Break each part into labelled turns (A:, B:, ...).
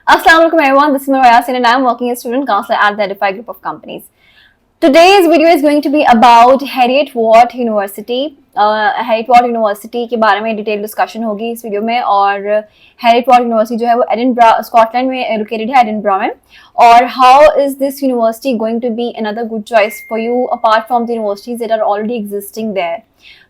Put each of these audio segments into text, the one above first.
A: Assalamualaikum everyone, this is Marwa Yasin and I am working as student counselor at the Edify Group of Companies. Today's video is going to be about Heriot Watt University. Heriot Watt University के बारे में detail discussion होगी इस video में। और Heriot Watt University जो है वो एडिनब्रा स्कॉटलैंड में लोकेटेड है, एडिनब्रा में। और how is this university going to be another good choice for you apart from the universities that are already existing there.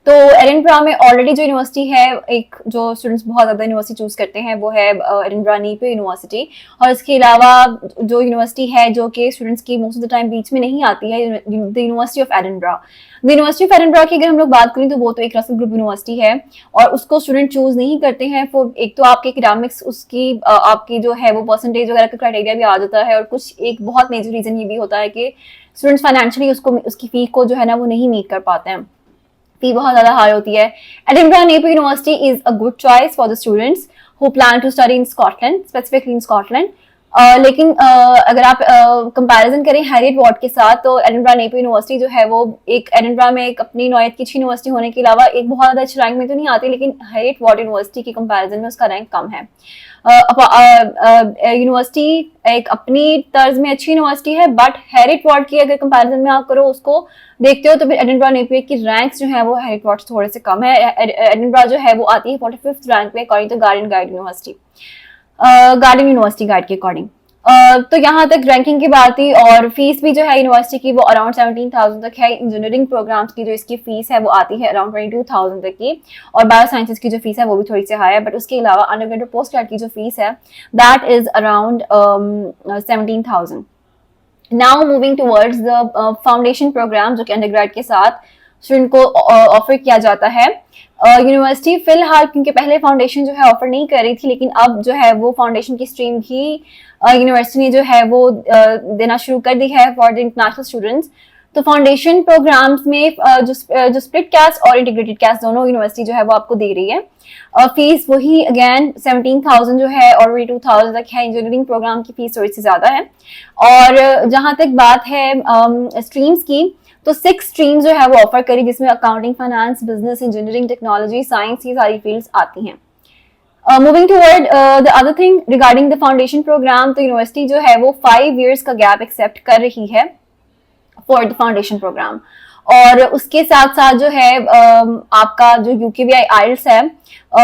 A: तो एडिनब्रा में ऑलरेडी जो यूनिवर्सिटी है, एक जो स्टूडेंट्स बहुत ज़्यादा यूनिवर्सिटी चूज करते हैं वो है एडिनब्रा नीपे यूनिवर्सिटी। और इसके अलावा जो यूनिवर्सिटी है जो कि स्टूडेंट्स की मोस्ट ऑफ द टाइम बीच में नहीं आती है, the university of Edinburgh. The university of Edinburgh की अगर हम लोग बात करें तो वो तो एक रसल ग्रुप यूनिवर्सिटी है और उसको स्टूडेंट चूज नहीं करते हैं। फॉर एक तो आपके एकेडमिक्स उसकी आपकी जो है वो परसेंटेज वगैरह का क्राइटेरिया भी आ जाता है, और कुछ एक बहुत मेजर रीजन ये भी होता है कि स्टूडेंट्स फाइनेंशियली उसकी फी को जो है ना वो नहीं मीट कर पाते हैं, फी बहुत ज्यादा हाई होती है। Edinburgh Napier university is a good choice for the students who plan to study in Scotland, specifically in Scotland. लेकिन अगर आप कंपैरिजन करें हैरियट वॉट के साथ, तो एडिनब्रा नेपी यूनिवर्सिटी जो है वो एक एडिनब्रा में एक अपनी नौयत की अच्छी यूनिवर्सिटी होने के अलावा एक बहुत ज़्यादा अच्छी रैंक में तो नहीं आती, लेकिन हैरियट वॉट यूनिवर्सिटी की कंपैरिजन में उसका रैंक कम है। यूनिवर्सिटी एक अपनी तर्ज में अच्छी यूनिवर्सिटी है, बट हैरियट वॉट की अगर कंपैरिजन में आप करो उसको देखते हो तो फिर एडिनब्रा नेपियर की रैंक्स जो है वो हैरियट वॉट थोड़े से कम है। एडिनब्रा जो है वो आती है 45th रैंक पे according to Guardian guide university, Guardian university guide के अकॉर्डिंग। तो यहाँ तक रैंकिंग की बात थी। और फीस भी जो है यूनिवर्सिटी की वो अराउंड 17,000 तक है। इंजीनियरिंग प्रोग्राम्स की जो इसकी फीस है वो आती है अराउंड 22,000 तक की, और बायो साइंसेज की जो फीस है वो भी थोड़ी सी हाई है। बट उसके अलावा अंडरग्रेड और पोस्ट ग्रेड की जो फीस है that is around 17,000। Now moving towards the foundation programme जो कि अंडरग्रेड के साथ स्टूडेंट को ऑफर किया जाता है। यूनिवर्सिटी फिलहाल क्योंकि पहले फाउंडेशन जो है ऑफर नहीं कर रही थी, लेकिन अब जो है वो फाउंडेशन की स्ट्रीम ही यूनिवर्सिटी ने जो है वो देना शुरू कर दी है फॉर द इंटरनेशनल स्टूडेंट्स। तो फाउंडेशन प्रोग्राम्स में जो स्प्लिट कास्ट और इंटीग्रेटेड कास्ट दोनों यूनिवर्सिटी जो है वो आपको दे रही है। फीस वही अगेन 17,000 जो है और 22,000 तक है। इंजीनियरिंग प्रोग्राम की फीस थोड़ी सी ज्यादा है। और जहां तक बात है स्ट्रीम्स की, तो 6 स्ट्रीम्स जो है वो ऑफर करी, जिसमें accounting, finance, business, engineering, technology, science, ये सारी फील्ड्स आती हैं। Moving toward the other thing regarding the foundation programme, तो यूनिवर्सिटी जो है वो 5 years का गैप एक्सेप्ट कर रही है फॉर द फाउंडेशन प्रोग्राम। और उसके साथ साथ जो है आपका जो यूकेवीआई आइल्स है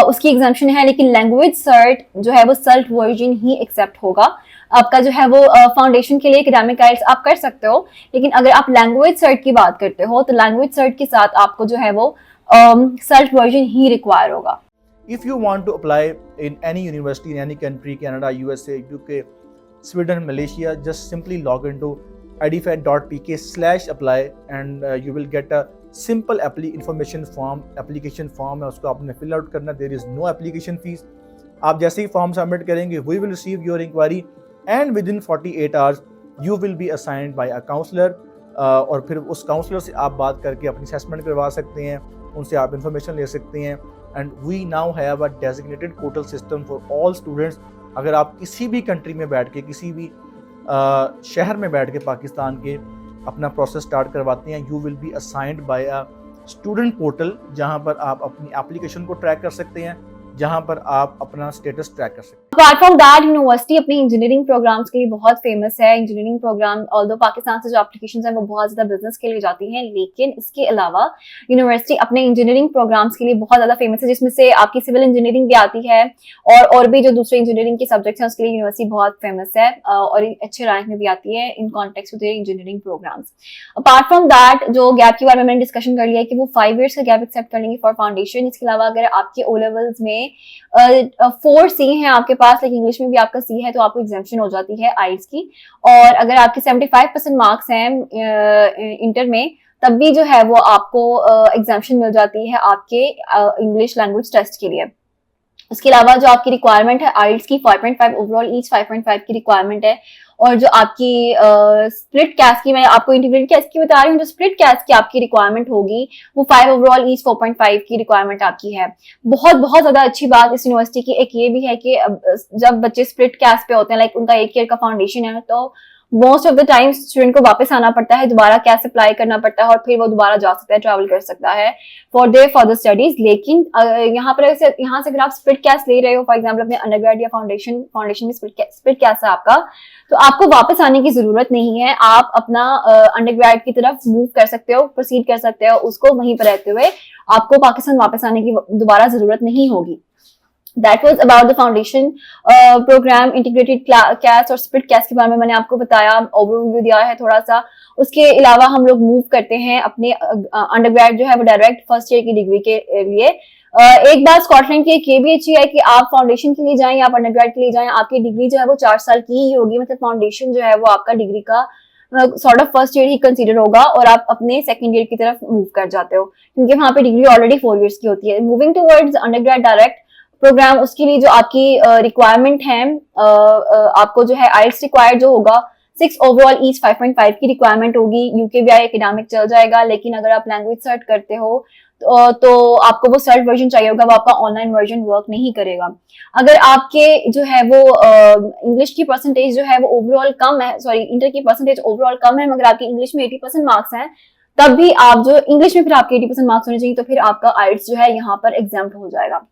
A: उसकी एग्जाम्पशन है, लेकिन लैंग्वेज सर्ट जो है वो सर्ट वर्जन ही एक्सेप्ट होगा। आपका जो है वो फाउंडेशन के लिए एकेडमिक आइल्स आप कर सकते हो, लेकिन अगर आप लैंग्वेज सर्ट की बात करते हो तो लैंग्वेज सर्ट के साथ आपको जो है वो सर्ट वर्जन ही रिक्वायर होगा।
B: If you want to apply in any university in any country, Canada, USA, UK, Sweden, Malaysia, just simply log into edify.pk/apply and you will get a simple application form है, उसको आपने fill out करना। there is no application fees। आप जैसे ही form submit करेंगे we will receive your inquiry and within 48 hours you will be assigned by a counselor। और फिर उस काउंसलर से आप बात करके अपनी असेसमेंट करवा सकते हैं, उनसे आप इंफॉर्मेशन ले सकते हैं। And we now have a designated portal system for all students. अगर आप किसी भी कंट्री में बैठ के, किसी भी शहर में बैठ के पाकिस्तान के अपना प्रोसेस स्टार्ट करवाते हैं, you will be assigned by a student portal, जहां पर आप अपनी एप्लीकेशन को ट्रैक कर सकते हैं, जहां पर आप अपना स्टेटस ट्रैक कर सकते हैं।
A: अपार्ट फ्रॉम दैट यूनिवर्सिटी अपनी इंजीनियरिंग प्रोग्राम्स के लिए बहुत फेमस है। इंजीनियरिंग प्रोग्राम ऑल्दो पाकिस्तान से जो एप्लीकेशंस हैं वो बहुत ज्यादा बिजनेस के लिए जाती हैं, लेकिन इसके अलावा यूनिवर्सिटी अपने इंजीनियरिंग प्रोग्राम्स के लिए बहुत ज्यादा फेमस है, जिसमें से आपकी सिविल इंजीनियरिंग भी आती है और भी जो दूसरे इंजीनियरिंग के सब्जेक्ट्स हैं उसके लिए यूनिवर्सिटी बहुत फेमस है और अच्छे रैंक में भी आती है in context with engineering programmes. Apart from that जो गैप के बारे में मैंने डिस्कशन कर लिया है कि वो 5 years का गैप एक्सेप्ट कर लेंगे फॉर फाउंडेशन। इसके अलावा अगर आपके ओ लेवल्स में 4 C है आपके पास, लेकिन इंग्लिश में भी आपका C है, तो आपको एग्जाम्पशन हो जाती है आइल्स की। और अगर आपके 75% मार्क्स हैं इंटर में, तब भी जो है वो आपको एग्जाम्पशन मिल जाती है आपके इंग्लिश लैंग्वेज टेस्ट के लिए। उसके अलावा जो आपकी रिक्वायरमेंट है आइल्स की 5.5 ओवरऑल ईच 5.5 की रिक्वायरमेंट है। और जो आपकी स्प्लिट कास्ट की, मैं आपको इंटीग्रेटेड कास्ट की बता रही हूँ, जो स्प्लिट कास्ट की आपकी रिक्वायरमेंट होगी वो 5 ओवरऑल ईच 4.5 की रिक्वायरमेंट आपकी है। बहुत बहुत ज्यादा अच्छी बात इस यूनिवर्सिटी की एक ये भी है कि जब बच्चे स्प्लिट कास्ट पे होते हैं, लाइक उनका 1 year का फाउंडेशन है, तो most of the time student को वापस आना पड़ता है, दोबारा कैसे अप्लाई करना पड़ता है और फिर वो दोबारा जा सकता है, ट्रैवल कर सकता है फॉर देयर फर्दर स्टडीज। लेकिन यहाँ पर यहाँ से अगर आप स्प्लिट कैश ले रहे हो, फॉर एग्जाम्पल अपने अंडरग्रेड या फाउंडेशन में स्प्लिट कैश है आपका, तो आपको वापस आने की जरूरत नहीं है। आप अपना अंडरग्रेड की तरफ मूव कर सकते हो, प्रोसीड कर सकते हो उसको, वहीं पर रहते हुए आपको पाकिस्तान वापस आने की दोबारा जरूरत नहीं होगी। That was about the foundation program, integrated CAS और split CAS के बारे में मैंने आपको बताया, ओवरव्यू दिया है थोड़ा सा। उसके अलावा हम लोग मूव करते हैं अपने अंडरग्रेड जो है वो डायरेक्ट फर्स्ट ईयर की डिग्री के लिए। एक बात स्कॉटलैंड की ये भी अच्छी है कि आप फाउंडेशन के लिए जाएं या आप अंडरग्रेड के लिए जाएं, आपकी डिग्री जो है वो 4 साल की ही होगी। मतलब फाउंडेशन जो है वो आपका डिग्री का sort of first year he consider होगा और आप अपने सेकंड ईयर की तरफ मूव कर जाते हो, क्योंकि वहां पे डिग्री ऑलरेडी 4 इयर्स की होती है। Moving towards undergrad direct programme, उसके लिए जो आपकी रिक्वायरमेंट है, आपको जो है आइल्स रिक्वायर्ड जो होगा 6 ओवरऑल ईच 5.5 की रिक्वायरमेंट होगी। यूकेवीआई एकेडमिक चल जाएगा, लेकिन अगर आप लैंग्वेज सर्च करते हो तो आपको वो सर्च वर्जन चाहिए होगा, वो आपका ऑनलाइन वर्जन वर्क नहीं करेगा। अगर आपके जो है वो इंग्लिश की परसेंटेज जो है वो ओवरऑल कम है, सॉरी इंटर की परसेंटेज ओवरऑल कम है, मगर आपकी इंग्लिश में 80% मार्क्स हैं, तब भी आप जो इंग्लिश में फिर आपके 80% मार्क्स होने चाहिए, तो फिर आपका आइल्स जो है यहाँ पर एग्जाम्प्ट हो जाएगा।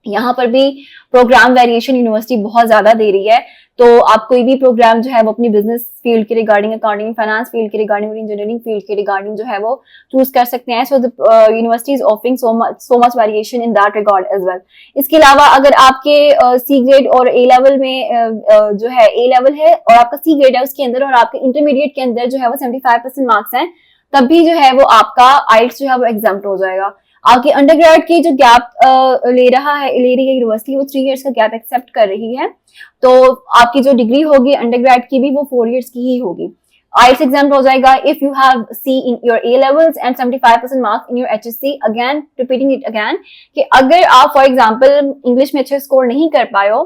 A: यहाँ पर भी प्रोग्राम वेरिएशन यूनिवर्सिटी बहुत ज्यादा दे रही है, तो आप कोई भी प्रोग्राम जो है वो अपनी बिजनेस फील्ड के रिगार्डिंग, अकाउंटिंग फाइनेंस फील्ड के रिगार्डिंग, इंजीनियरिंग फील्ड के रिगार्डिंग जो है वो चूज कर सकते हैं। So the university is offering so much variation in that regard as well. इसके अलावा अगर आपके सी ग्रेड और ए लेवल में जो है ए लेवल है और आपका सी ग्रेड है उसके अंदर और आपके इंटरमीडिएट के अंदर जो है वो 75% मार्क्स हैं, तब भी जो है वो आपका आइल्स जो है वो एग्जाम्प्ट हो जाएगा। आपके अंडरग्रेड की जो गैप ले रही है यूनिवर्सिटी, वो 3 इयर्स का गैप एक्सेप्ट कर रही है, तो आपकी जो डिग्री होगी अंडरग्रेड की भी वो 4 इयर्स की ही होगी। आइल्स एग्जाम हो जाएगा if you have C in your A levels and 75% marks in your HSC. Again repeating it again, कि अगर आप फॉर एग्जांपल इंग्लिश में अच्छे स्कोर नहीं कर पाए हो,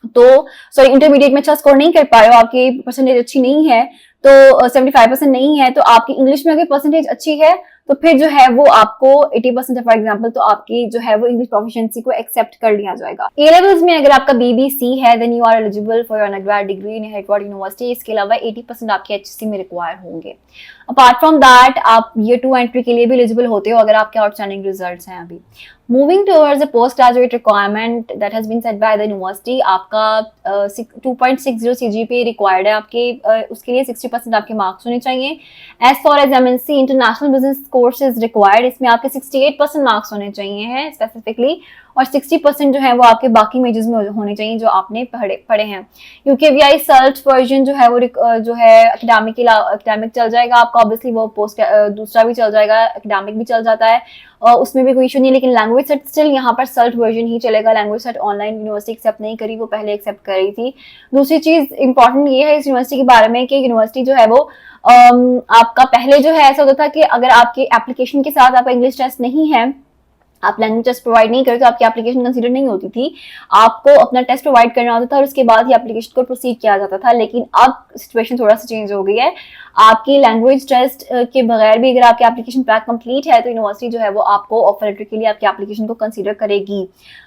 A: तो सॉरी इंटरमीडिएट में अच्छा स्कोर नहीं कर पाए हो, आपकी परसेंटेज अच्छी नहीं है, तो 75% नहीं है, तो आपकी इंग्लिश में अगर परसेंटेज अच्छी है तो फिर जो है वो आपको 80% है फॉर एग्जांपल, तो आपकी जो है वो इंग्लिश प्रोफिशिएंसी को एक्सेप्ट कर लिया जाएगा। ए लेवल्स में अगर आपका बीबीसी है then you are eligible for your undergrad degree in Hertford university. इसके अलावा 80% आपके एचएससी में रिक्वायर होंगे। अपार्ट फ्रॉम दैट आप ईयर 2 एंट्री के लिए भी एलिजिबल होते हो अगर आपके आउटस्टैंडिंग रिजल्ट्स हैं अभी। Moving towards a postgraduate requirement that has been set by the university, आपका 2.60 सीजीपीए रिक्वायर्ड है आपके, उसके लिए 60% आपके मार्क्स होने चाहिए। As far as MNC international business course is required, इसमें आपके 68% मार्क्स होने चाहिए हैं स्पेसिफिकली, और 60% जो है वो आपके बाकी मेजर्स में होने चाहिए जो आपने पढ़े हैं। यूकेवीआई सर्च वर्जन जो है वो जो है एकेडमिक चल जाएगा आपका, ऑब्वियसली वो पोस्ट दूसरा भी चल जाएगा, एकेडमिक भी चल जाता है, उसमें भी कोई इशू नहीं है, लेकिन लैंग्वेज सेट स्टिल यहाँ पर सर्च वर्जन ही चलेगा। Language set online university accept नहीं करी, वो पहले एक्सेप्ट कर रही थी। दूसरी चीज इंपॉर्टेंट ये है इस यूनिवर्सिटी के बारे में कि यूनिवर्सिटी जो है वो आपका पहले जो है ऐसा होता था कि अगर आपके एप्लीकेशन के साथ आपका इंग्लिश टेस्ट नहीं है, आप लैंग्वेज टेस्ट प्रोवाइड नहीं करते तो आपकी एप्लीकेशन कंसीडर नहीं होती थी, आपको अपना टेस्ट प्रोवाइड करना होता था और उसके बाद ही एप्लीकेशन को प्रोसीड किया जाता था। लेकिन अब सिचुएशन थोड़ा सा चेंज हो गई है, आपकी लैंग्वेज टेस्ट के बगैर भी अगर आपकी एप्लीकेशन पैक कंप्लीट है तो यूनिवर्सिटी जो है वो आपको ऑफर लेटर के लिए आपकी एप्लीकेशन को कंसीडर करेगी।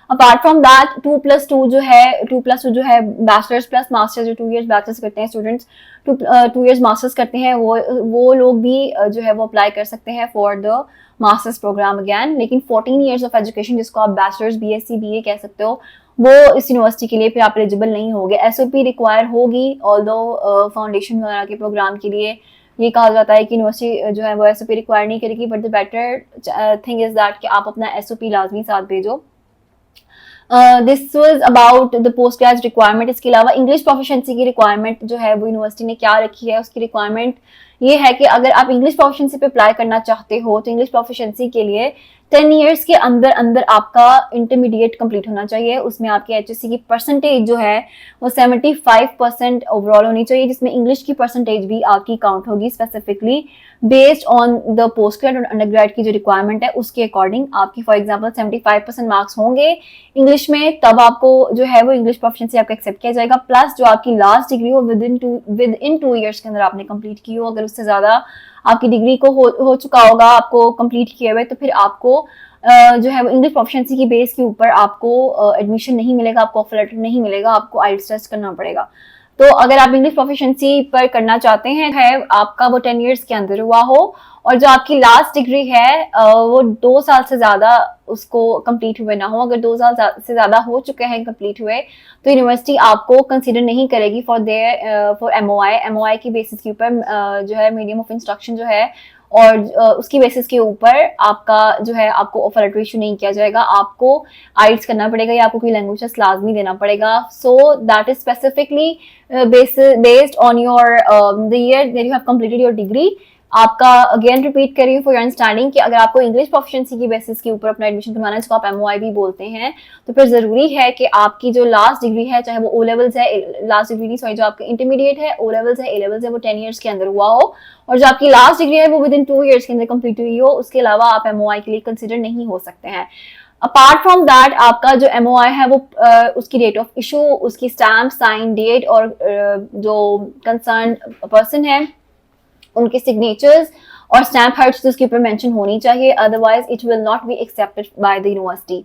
A: अपार्ट फ्रॉम दैट 2+2 जो है बैचलर्स प्लस मास्टर्स, जो 2 इयर्स बैचलर्स करते हैं स्टूडेंट्स, 2 इयर्स मास्टर्स करते हैं, वो लोग भी जो है वो अप्लाई कर सकते हैं for the masters programme again. लेकिन 14 इयर्स ऑफ एजुकेशन जिसको आप बैचलर्स बीएससी बीए कह सकते हो, वो इस यूनिवर्सिटी के लिए फिर आप एलिजिबल नहीं होगे। एसओपी रिक्वायर होगी, ऑल्दो फाउंडेशन वगैरह के प्रोग्राम के लिए ये कहा जाता है कि यूनिवर्सिटी जो है वो एसओपी रिक्वायर नहीं करेगी, but the better thing is that कि आप अपना एसओपी लाजमी साथ भेजो। This was about the post graduate requirement. इसके अलावा इंग्लिश प्रोफिशिएंसी की रिक्वायरमेंट जो है वो यूनिवर्सिटी ने क्या रखी है, उसकी रिक्वायरमेंट ये है कि अगर आप इंग्लिश प्रोफिशिएंसी पे अप्लाई करना चाहते हो तो इंग्लिश प्रोफिशिएंसी के लिए 10 इयर्स के अंदर अंदर आपका इंटरमीडिएट कंप्लीट होना चाहिए। उसमें आपके एचएससी की परसेंटेज जो है वो 75% ओवरऑल होनी चाहिए, जिसमें इंग्लिश की परसेंटेज भी आपकी काउंट होगी specifically based on the post grade और अंडरग्रेड की जो रिक्वायरमेंट है उसके अकॉर्डिंग। आपकी फॉर एग्जांपल 75% मार्क्स होंगे इंग्लिश में, तब आपको जो है वो इंग्लिश प्रोफिशिएंसी आपका एक्सेप्ट किया जाएगा, प्लस जो आपकी लास्ट डिग्री हो विद इन 2 इयर्स के अंदर आपने कंप्लीट की हो। अगर उससे ज्यादा आपकी डिग्री को हो चुका होगा आपको कंप्लीट किए हुए, तो फिर आपको जो है वो इंग्लिश प्रोफिशिएंसी की बेस के ऊपर आपको एडमिशन नहीं मिलेगा, आपको ऑफर लेटर नहीं मिलेगा, आपको आइल्स टेस्ट करना पड़ेगा। तो अगर आप इंग्लिश प्रोफिशिएंसी पर करना चाहते हैं है आपका वो 10 इयर्स के अंदर हुआ हो और जो आपकी लास्ट डिग्री है वो 2 साल से ज्यादा उसको कंप्लीट हुए ना हो। अगर 2 साल से ज्यादा हो चुके हैं कंप्लीट हुए तो यूनिवर्सिटी आपको कंसीडर नहीं करेगी फॉर एमओआई की बेसिस के ऊपर जो है मीडियम ऑफ इंस्ट्रक्शन जो है और उसकी बेसिस के ऊपर आपका जो है आपको ऑफर लेटर इशू नहीं किया जाएगा। आपको आइल्स करना पड़ेगा या आपको कोई लैंग्वेज टेस्ट लाजमी देना पड़ेगा। So that is specifically based on your the year that you have completed your degree. आपका अगेन रिपीट कर रही हूँ फॉर योर अंडरस्टैंडिंग कि अगर आपको इंग्लिश प्रोफिशिएंसी की बेसिस के ऊपर अपना एडमिशन करवाना है जिसको आप एमओआई भी बोलते हैं तो फिर जरूरी है कि आपकी जो लास्ट डिग्री है चाहे वो ओ लेवल्स है लास्ट डिग्री नहीं सॉरी जो आपका इंटरमीडिएट है ओ लेवल्स है ए लेवल्स है वो 10 इयर्स के अंदर हुआ हो और जो आपकी लास्ट डिग्री है वो विद इन 2 इयर्स के अंदर कंप्लीट हुई हो। उसके अलावा आप एमओआई के लिए कंसिडर नहीं हो सकते हैं। अपार्ट फ्रॉम दैट आपका जो एमओआई है वो उसकी डेट ऑफ इशू उसकी स्टैम्प साइन डेट और जो कंसर्न पर्सन है उनके सिग्नेचर्स और स्टैम्प हर चीज उसके ऊपर मेंशन होनी चाहिए, otherwise it will not be accepted by the university.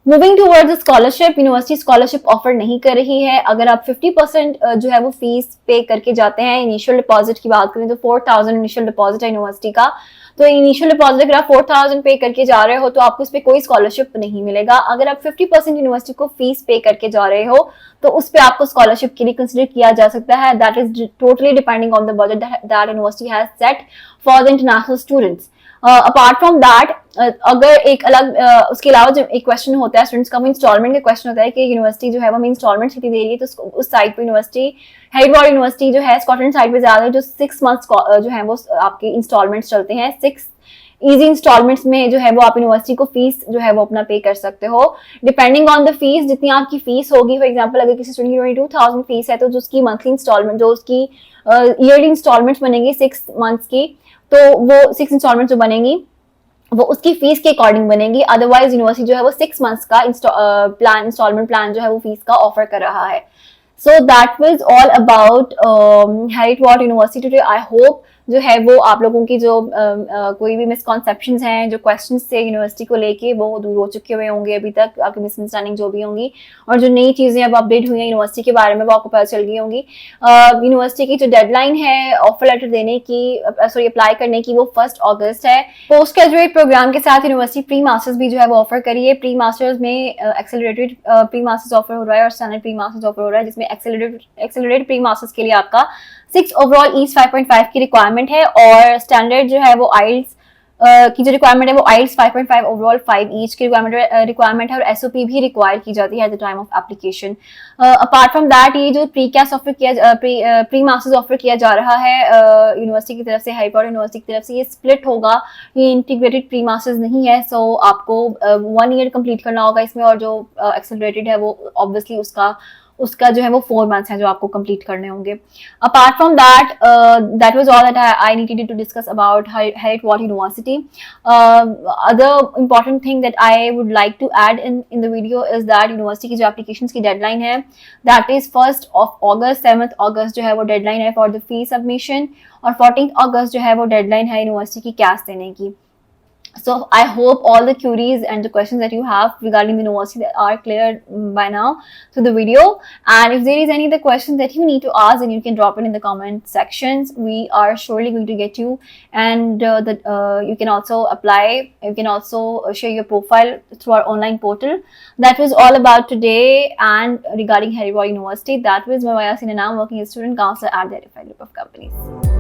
A: Moving towards scholarship, university scholarship offer नहीं कर रही है। अगर आप 50% जो है वो फीस पे करके जाते हैं, इनिशियल डिपॉजिट की बात करें तो 4000 इनिशियल डिपॉजिट है यूनिवर्सिटी का, तो इनिशियल डिपॉजिट अगर आप 4000 पे करके जा रहे हो तो आपको इस पे कोई स्कॉलरशिप नहीं मिलेगा। अगर आप 50% यूनिवर्सिटी को फीस पे करके जा रहे हो तो उस पे आपको स्कॉलरशिप के लिए कंसिडर किया जा सकता है। That is totally depending on the budget that university has set for the international students. Apart from that अगर एक अलग उसके अलावा जो एक क्वेश्चन होता है स्टूडेंट्स का वो इंस्टॉलमेंट का क्वेश्चन होता है कि यूनिवर्सिटी जो है वो हमें इंस्टॉलमेंट कितनी दे रही है, तो उस साइड पे यूनिवर्सिटी हेरिटेज यूनिवर्सिटी जो है स्कॉटलैंड साइड पे ज्यादा जो 6 मंथ्स जो है वो आपके इंस्टॉलमेंट्स चलते हैं। 6 इजी इंस्टॉलमेंट्स में जो है वो आप यूनिवर्सिटी को फीस जो है वो अपना पे कर सकते हो डिपेंडिंग ऑन द फीस। जितनी आपकी फीस होगी, फॉर एग्जांपल अगर किसी स्टूडेंट की 22,000 फीस है तो जो उसकी मंथली इंस्टॉलमेंट जो उसकी ईयरली इंस्टॉलमेंट्स बनेंगी 6 मंथ्स की, तो वो 6 इंस्टॉलमेंट जो बनेंगी वो उसकी फीस के अकॉर्डिंग बनेगी। अदरवाइज यूनिवर्सिटी जो है वो 6 मंथ्स का इंस्टॉलमेंट प्लान जो है वो फीस का ऑफर कर रहा है। So that was all about Heriot-Watt University today. I hope जो है वो आप लोगों की जो कोई भी मिसकॉन्सेप्शंस हैं, जो क्वेश्चंस थे यूनिवर्सिटी को लेके वो दूर हो चुके हुए होंगे अभी तक, आपकी मिसअंडरस्टैंडिंग जो भी होंगी और जो नई चीज़ें अब अपडेट हुई हैं यूनिवर्सिटी के बारे में वो आपको पता चल गई होंगी। यूनिवर्सिटी की जो डेडलाइन है ऑफर लेटर देने की सॉरी अप्लाई करने की वो 1 अगस्त है। पोस्ट ग्रेजुएट प्रोग्राम के साथ यूनिवर्सिटी प्री मास्टर्स भी जो है वो ऑफर करी है। प्री मास्टर्स में एक्सेलरेटेड प्री मास्टर्स ऑफर हो रहा है और स्टैंडर्ड प्री मास्टर्स ऑफर हो रहा है, जिसमें एक्सेलरेटेड प्री मास्टर्स के लिए आपका 6 ओवरऑल ईस्ट 5.5 की रिक्वायरमेंट है और स्टैंडर्ड जो है वो आइल्स की जो रिक्वायरमेंट है वो आइल्स 5.5 ओवरऑल 5 ईच की रिक्वायरमेंट है और एसओपी भी रिक्वायर की जाती है at the time of application. Apart from that ये जो प्री कैस ऑफर किया प्री मास्टर्स ऑफर किया जा रहा है यूनिवर्सिटी की तरफ से, हेरिटेज यूनिवर्सिटी की तरफ से, ये स्प्लिट होगा, ये इंटीग्रेटेड प्री मास्टर्स नहीं है। सो आपको 1 ईयर कंप्लीट करना होगा इसमें और जो एक्सेलरेटेड है वो ऑब्वियसली उसका जो है वो 4 मंथ्स है जो आपको कंप्लीट करने होंगे। Apart from that that was all that I needed to discuss about Heriot-Watt University. Other important thing that I would like to add in the video is that university की जो applications की deadline है that is 1 अगस्त, 7 अगस्त जो है वो deadline है for the fee submission और 14 अगस्त जो है वो डेडलाइन है यूनिवर्सिटी की कैश देने की। So I hope all the queries and the questions that you have regarding the university that are clear by now through the video. And if there is any other question that you need to ask, then you can drop it in the comment sections. We are surely going to get you. And you can also apply. You can also share your profile through our online portal. That was all about today. And regarding Heriot-Watt University, that was Mawaya Sinanam, working as student counselor at the Verified Group of Companies.